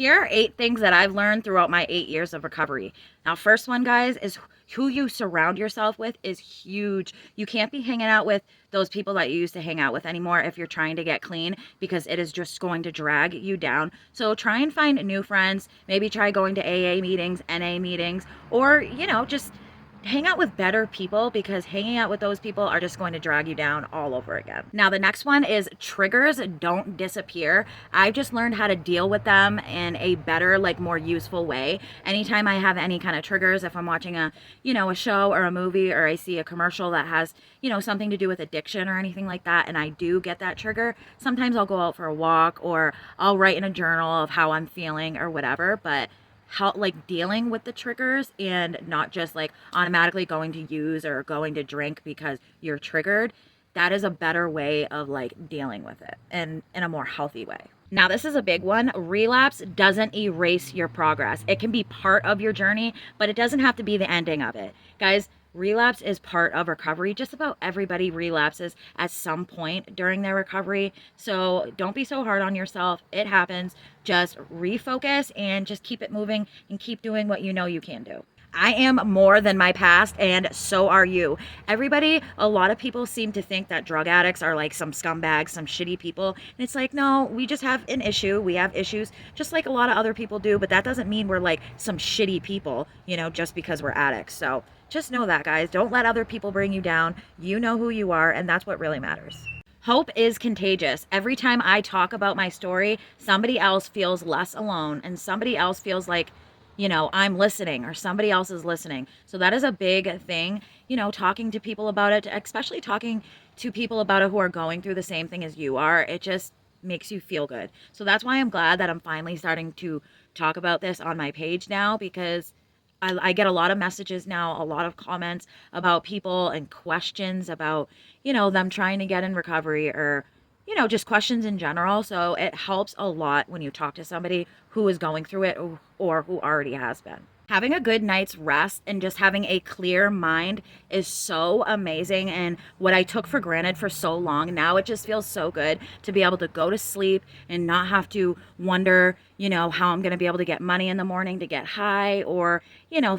Here are 8 things that I've learned throughout my 8 years of recovery. Now, first one, guys, is who you surround yourself with is huge. You can't be hanging out with those people that you used to hang out with anymore if you're trying to get clean, because it is just going to drag you down. So try and find new friends. Maybe try going to AA meetings, NA meetings, or, just hang out with better people, because hanging out with those people are just going to drag you down all over again. Now, the next one is triggers don't disappear. I've just learned how to deal with them in a better, like more useful way. Anytime I have any kind of triggers, if I'm watching a show or a movie, or I see a commercial that has, something to do with addiction or anything like that, and I do get that trigger, sometimes I'll go out for a walk, or I'll write in a journal of how I'm feeling or whatever. But how, like, dealing with the triggers and not just like automatically going to use or going to drink because you're triggered, that is a better way of like dealing with it, and in a more healthy way. Now, this is a big one. Relapse doesn't erase your progress. It can be part of your journey, but it doesn't have to be the ending of it. Guys, relapse is part of recovery. Just about everybody relapses at some point during their recovery. So don't be so hard on yourself. It happens. Just refocus and just keep it moving and keep doing what you know you can do. I am more than my past, and so are you. A lot of people seem to think that drug addicts are like some scumbags, some shitty people. And it's like, no, we just have an issue. We have issues just like a lot of other people do, but that doesn't mean we're like some shitty people, just because we're addicts. So just know that, guys. Don't let other people bring you down. You know who you are, and that's what really matters. Hope is contagious. Every time I talk about my story, somebody else feels less alone, and somebody else feels like, I'm listening, or somebody else is listening. So that is a big thing, talking to people about it, especially talking to people about it who are going through the same thing as you are. It just makes you feel good. So that's why I'm glad that I'm finally starting to talk about this on my page now, because I get a lot of messages now, a lot of comments about people and questions about, them trying to get in recovery, or, just questions in general. So it helps a lot when you talk to somebody who is going through it, or who already has been. Having a good night's rest and just having a clear mind is so amazing, and what I took for granted for so long, now it just feels so good to be able to go to sleep and not have to wonder, how I'm going to be able to get money in the morning to get high, or,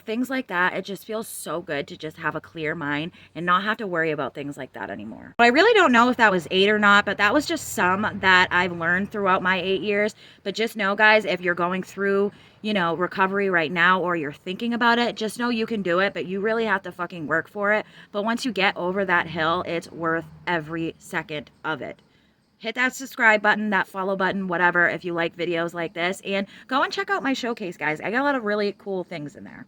things like that. It just feels so good to just have a clear mind and not have to worry about things like that anymore. I really don't know if that was 8 or not, but that was just some that I've learned throughout my 8 years. But just know, guys, if you're going through, recovery right now, or you're thinking about it, just know you can do it, but you really have to fucking work for it. But once you get over that hill, it's worth every second of it. Hit that subscribe button, that follow button, whatever, if you like videos like this, and go and check out my showcase, guys. I got a lot of really cool things in there.